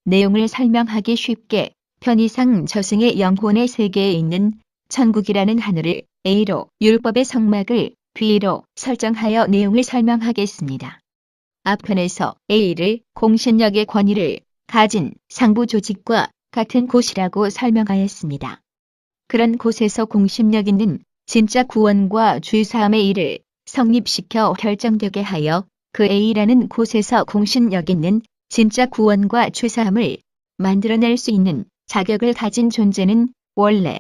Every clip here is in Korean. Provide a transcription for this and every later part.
내용을 설명하기 쉽게 편의상 저승의 영혼의 세계에 있는 천국이라는 하늘을 A로, 율법의 성막을 B로 설정하여 내용을 설명하겠습니다. 앞편에서 A를 공신력의 권위를 가진 상부 조직과 같은 곳이라고 설명하였습니다. 그런 곳에서 공신력 있는 진짜 구원과 죄사함의 일을 성립시켜 결정되게 하여 그 A라는 곳에서 공신력 있는 진짜 구원과 죄사함을 만들어낼 수 있는 자격을 가진 존재는 원래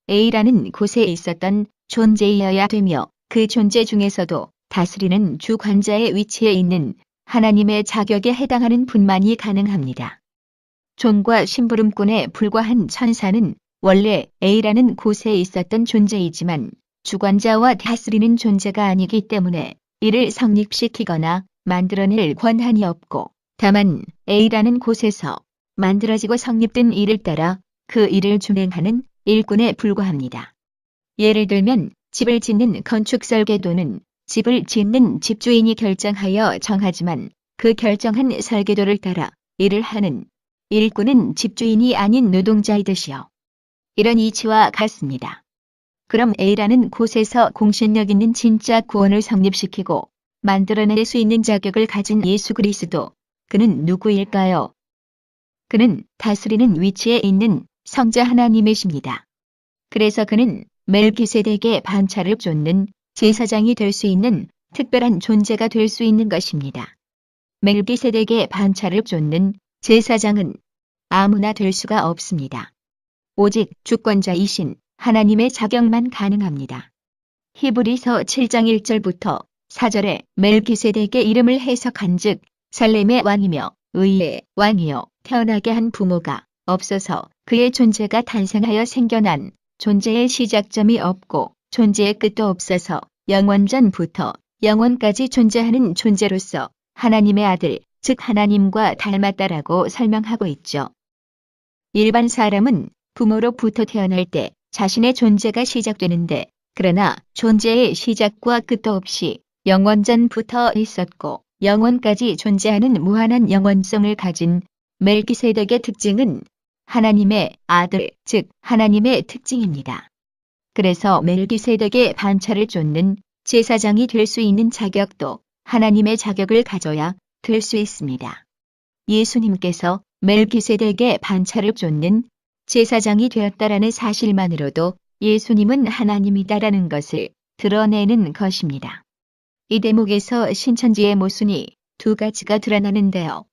A라는 곳에 있었던 존재이어야 되며 그 존재 중에서도 다스리는 주관자의 위치에 있는 하나님의 자격에 해당하는 분만이 가능합니다. 종과 심부름꾼에 불과한 천사는 원래 A라는 곳에 있었던 존재이지만 주관자와 다스리는 존재가 아니기 때문에 이를 성립시키거나 만들어낼 권한이 없고 다만 A라는 곳에서 만들어지고 성립된 일을 따라 그 일을 준행하는 일꾼에 불과합니다. 예를 들면 집을 짓는 건축 설계도는 집을 짓는 집주인이 결정하여 정하지만 그 결정한 설계도를 따라 일을 하는 일꾼은 집주인이 아닌 노동자이듯이요. 이런 이치와 같습니다. 그럼 A라는 곳에서 공신력 있는 진짜 구원을 성립시키고 만들어낼 수 있는 자격을 가진 예수 그리스도, 그는 누구일까요? 그는 다스리는 위치에 있는 성자 하나님이십니다. 그래서 그는 멜기세덱의 반차를 쫓는 제사장이 될 수 있는 특별한 존재가 될 수 있는 것입니다. 멜기세덱의 반차를 쫓는 제사장은 아무나 될 수가 없습니다. 오직 주권자이신 하나님의 자격만 가능합니다. 히브리서 7장 1절부터 4절에 멜기세덱의 이름을 해석한즉 살렘의 왕이며 의의 왕이요 태어나게 한 부모가 없어서 그의 존재가 탄생하여 생겨난 존재의 시작점이 없고 존재의 끝도 없어서 영원전부터 영원까지 존재하는 존재로서 하나님의 아들, 즉 하나님과 닮았다라고 설명하고 있죠. 일반 사람은 부모로부터 태어날 때 자신의 존재가 시작되는데 그러나 존재의 시작과 끝도 없이 영원전부터 있었고 영원까지 존재하는 무한한 영원성을 가진 멜기세덱의 특징은 하나님의 아들, 즉 하나님의 특징입니다. 그래서 멜기세덱의 반차를 쫓는 제사장이 될 수 있는 자격도 하나님의 자격을 가져야 될 수 있습니다. 예수님께서 멜기세덱의 반차를 쫓는 제사장이 되었다라는 사실만으로도 예수님은 하나님이다라는 것을 드러내는 것입니다. 이 대목에서 신천지의 모순이 두 가지가 드러나는데요.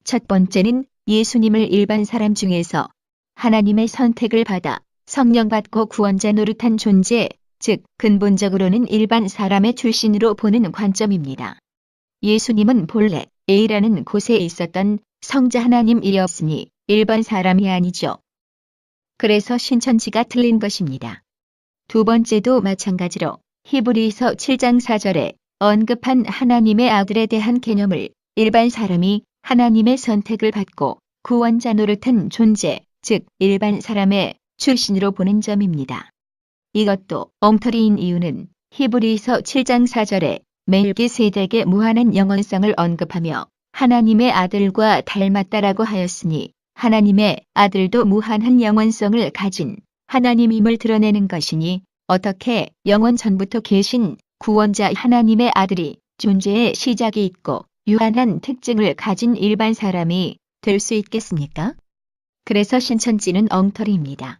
첫 번째는 예수님을 일반 사람 중에서 하나님의 선택을 받아 성령 받고 구원자 노릇한 존재, 즉 근본적으로는 일반 사람의 출신으로 보는 관점입니다. 예수님은 본래 A라는 곳에 있었던 성자 하나님이었으니 일반 사람이 아니죠. 그래서 신천지가 틀린 것입니다. 두 번째도 마찬가지로 히브리서 7장 4절에 언급한 하나님의 아들에 대한 개념을 일반 사람이 하나님의 선택을 받고 구원자 노릇한 존재, 즉 일반 사람의 출신으로 보는 점입니다. 이것도 엉터리인 이유는 히브리서 7장 4절에 멜기세덱의 무한한 영원성을 언급하며 하나님의 아들과 닮았다라고 하였으니 하나님의 아들도 무한한 영원성을 가진 하나님임을 드러내는 것이니 어떻게 영원 전부터 계신 구원자 하나님의 아들이 존재의 시작이 있고 유한한 특징을 가진 일반 사람이 될 수 있겠습니까? 그래서 신천지는 엉터리입니다.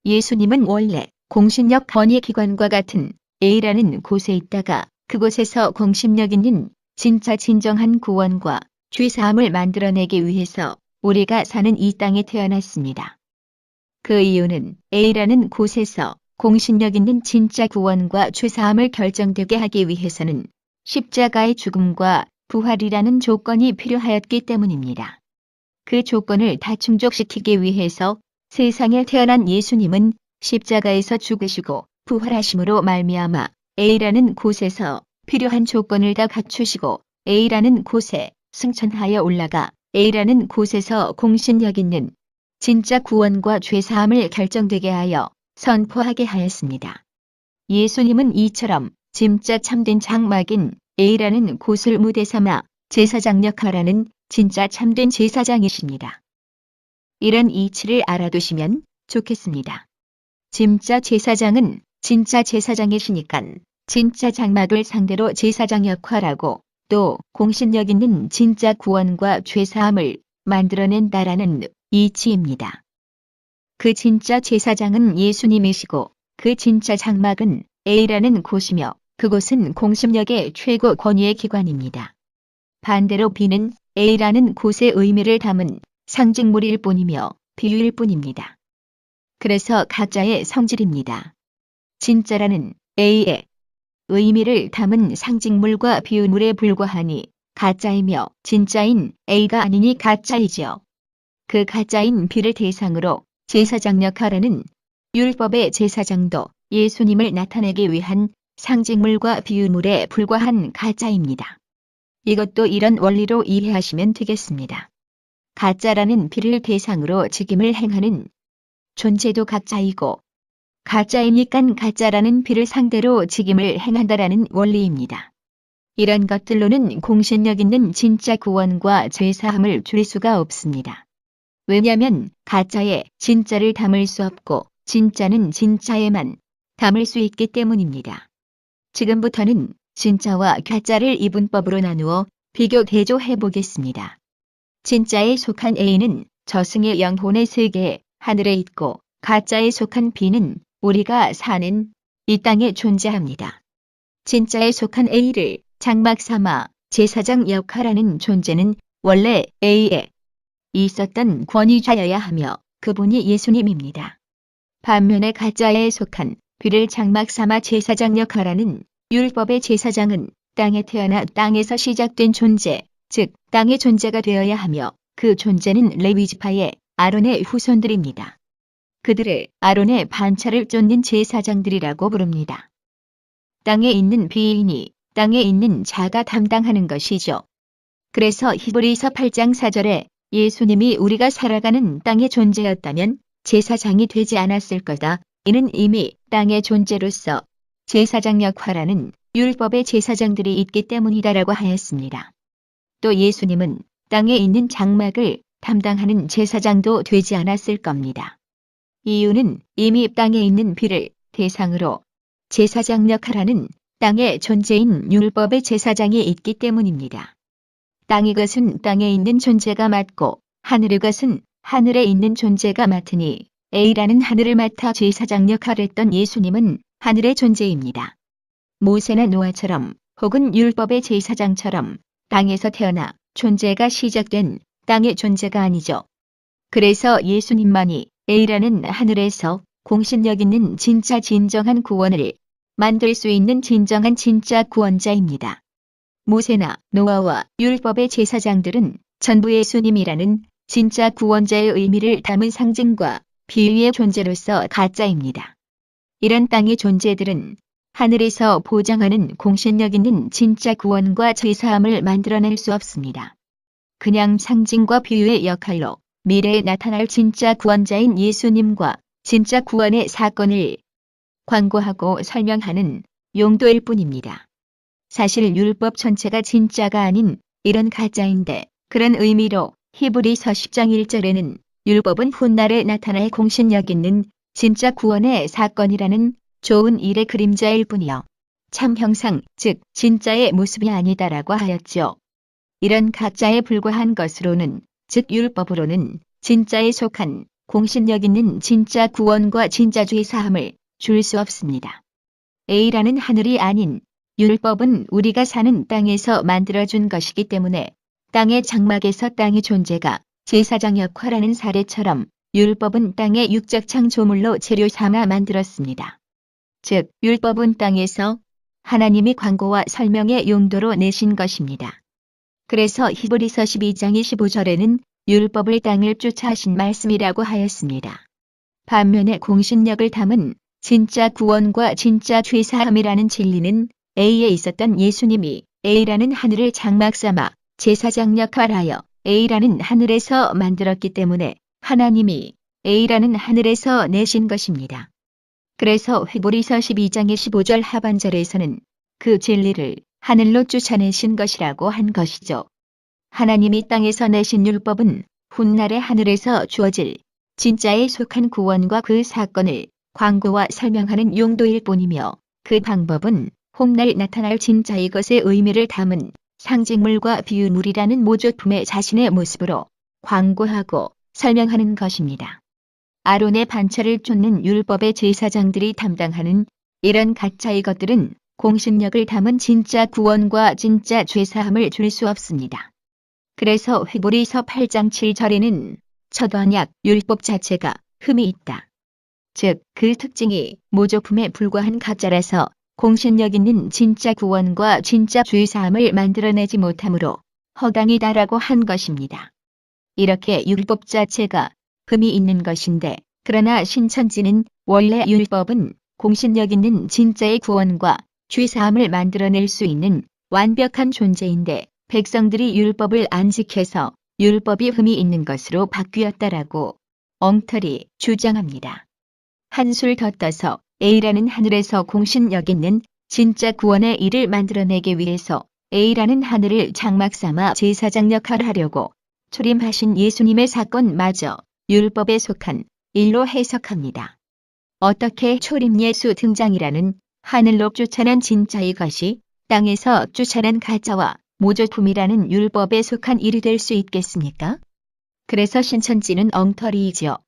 예수님은 원래 공신력 권위기관과 같은 A라는 곳에 있다가 그곳에서 공신력 있는 진짜 진정한 구원과 죄사함을 만들어내기 위해서 우리가 사는 이 땅에 태어났습니다. 그 이유는 A라는 곳에서 공신력 있는 진짜 구원과 죄사함을 결정되게 하기 위해서는 십자가의 죽음과 부활이라는 조건이 필요하였기 때문입니다. 그 조건을 다 충족시키기 위해서 세상에 태어난 예수님은 십자가에서 죽으시고 부활하심으로 말미암아 A라는 곳에서 필요한 조건을 다 갖추시고 A라는 곳에 승천하여 올라가 A라는 곳에서 공신력 있는 진짜 구원과 죄사함을 결정되게 하여 선포하게 하였습니다. 예수님은 이처럼 진짜 참된 장막인 A라는 곳을 무대 삼아 제사장 역할하는 진짜 참된 제사장이십니다. 이런 이치를 알아두시면 좋겠습니다. 진짜 제사장은 진짜 제사장이시니깐 진짜 장막을 상대로 제사장 역할하고 또 공신력 있는 진짜 구원과 죄사함을 만들어낸다라는 이치입니다. 그 진짜 제사장은 예수님이시고 그 진짜 장막은 A라는 곳이며 그곳은 공신력의 최고 권위의 기관입니다. 반대로 B는 A라는 곳의 의미를 담은 상징물일 뿐이며 비유일 뿐입니다. 그래서 가짜의 성질입니다. 진짜라는 A의 의미를 담은 상징물과 비유물에 불과하니 가짜이며 진짜인 A가 아니니 가짜이지요. 그 가짜인 B를 대상으로 제사장 역할하는 율법의 제사장도 예수님을 나타내기 위한 상징물과 비유물에 불과한 가짜입니다. 이것도 이런 원리로 이해하시면 되겠습니다. 가짜라는 B를 대상으로 직임을 행하는 존재도 가짜이고 가짜이니깐 가짜라는 B를 상대로 직임을 행한다라는 원리입니다. 이런 것들로는 공신력 있는 진짜 구원과 죄사함을 줄 수가 없습니다. 왜냐하면 가짜에 진짜를 담을 수 없고 진짜는 진짜에만 담을 수 있기 때문입니다. 지금부터는 진짜와 가짜를 이분법으로 나누어 비교 대조해 보겠습니다. 진짜에 속한 A는 저승의 영혼의 세계 하늘에 있고 가짜에 속한 B는 우리가 사는 이 땅에 존재합니다. 진짜에 속한 A를 장막 삼아 제사장 역할하는 존재는 원래 A에 있었던 권위자여야 하며 그분이 예수님입니다. 반면에 가짜에 속한 B를 장막 삼아 제사장 역할하는 율법의 제사장은 땅에 태어나 땅에서 시작된 존재, 즉 땅의 존재가 되어야 하며 그 존재는 레위지파의 아론의 후손들입니다. 그들을 아론의 반차를 쫓는 제사장들이라고 부릅니다. 땅에 있는 B인이 땅에 있는 자가 담당하는 것이죠. 그래서 히브리서 8장 4절에 예수님이 우리가 살아가는 땅의 존재였다면 제사장이 되지 않았을 거다. 이는 이미 땅의 존재로서 제사장 역할하는 율법의 제사장들이 있기 때문이다라고 하였습니다. 또 예수님은 땅에 있는 장막을 담당하는 제사장도 되지 않았을 겁니다. 이유는 이미 땅에 있는 B를 대상으로 제사장 역할하는 땅의 존재인 율법의 제사장이 있기 때문입니다. 땅의 것은 땅에 있는 존재가 맡고 하늘의 것은 하늘에 있는 존재가 맡으니 A라는 하늘을 맡아 제사장 역할을 했던 예수님은 하늘의 존재입니다. 모세나 노아처럼 혹은 율법의 제사장처럼 땅에서 태어나 존재가 시작된 땅의 존재가 아니죠. 그래서 예수님만이 A라는 하늘에서 공신력 있는 진짜 진정한 구원을 만들 수 있는 진정한 진짜 구원자입니다. 모세나 노아와 율법의 제사장들은 전부 예수님이라는 진짜 구원자의 의미를 담은 상징과 비유의 존재로서 가짜입니다. 이런 땅의 존재들은 하늘에서 보장하는 공신력 있는 진짜 구원과 죄사함을 만들어낼 수 없습니다. 그냥 상징과 비유의 역할로 미래에 나타날 진짜 구원자인 예수님과 진짜 구원의 사건을 광고하고 설명하는 용도일 뿐입니다. 사실 율법 전체가 진짜가 아닌 이런 가짜인데 그런 의미로 히브리서 10장 1절에는 율법은 훗날에 나타날 공신력 있는 진짜 구원의 사건이라는 좋은 일의 그림자일 뿐이요. 참 형상, 즉 진짜의 모습이 아니다라고 하였죠. 이런 가짜에 불과한 것으로는, 즉 율법으로는 진짜에 속한 공신력 있는 진짜 구원과 진짜 죄사함을 줄 수 없습니다. A라는 하늘이 아닌 율법은 우리가 사는 땅에서 만들어준 것이기 때문에 땅의 장막에서 땅의 존재가 제사장 역할하는 사례처럼 율법은 땅의 육적 창조물로 재료 삼아 만들었습니다. 즉 율법은 땅에서 하나님이 광고와 설명의 용도로 내신 것입니다. 그래서 히브리서 12장 25절에는 율법을 땅을 쫓아 하신 말씀이라고 하였습니다. 반면에 공신력을 담은 진짜 구원과 진짜 죄사함이라는 진리는 A에 있었던 예수님이 A라는 하늘을 장막 삼아 제사장 역할하여 A라는 하늘에서 만들었기 때문에 하나님이 A라는 하늘에서 내신 것입니다. 그래서 히브리서 12장의 15절 하반절에서는 그 진리를 하늘로 쫓아내신 것이라고 한 것이죠. 하나님이 땅에서 내신 율법은 훗날의 하늘에서 주어질 진짜에 속한 구원과 그 사건을 광고와 설명하는 용도일 뿐이며 그 방법은 훗날 나타날 진짜 이것의 의미를 담은 상징물과 비유물이라는 모조품의 자신의 모습으로 광고하고 설명하는 것입니다. 아론의 반차를 쫓는 율법의 제사장들이 담당하는 이런 가짜 이것들은 공신력을 담은 진짜 구원과 진짜 죄사함을 줄 수 없습니다. 그래서 회보리서 8장 7절에는 첫 언약 율법 자체가 흠이 있다. 즉, 그 특징이 모조품에 불과한 가짜라서 공신력 있는 진짜 구원과 진짜 죄사함을 만들어내지 못하므로 허당이다라고 한 것입니다. 이렇게 율법 자체가 흠이 있는 것인데, 그러나 신천지는 원래 율법은 공신력 있는 진짜의 구원과 죄사함을 만들어낼 수 있는 완벽한 존재인데 백성들이 율법을 안 지켜서 율법이 흠이 있는 것으로 바뀌었다라고 엉터리 주장합니다. 한술 더 떠서 A라는 하늘에서 공신력 있는 진짜 구원의 일을 만들어내기 위해서 A라는 하늘을 장막 삼아 제사장 역할을 하려고 초림하신 예수님의 사건마저 율법에 속한 일로 해석합니다. 어떻게 초림 예수 등장이라는 하늘로 쫓아난 진짜 이것이 땅에서 쫓아난 가짜와 모조품이라는 율법에 속한 일이 될 수 있겠습니까? 그래서 신천지는 엉터리이지요.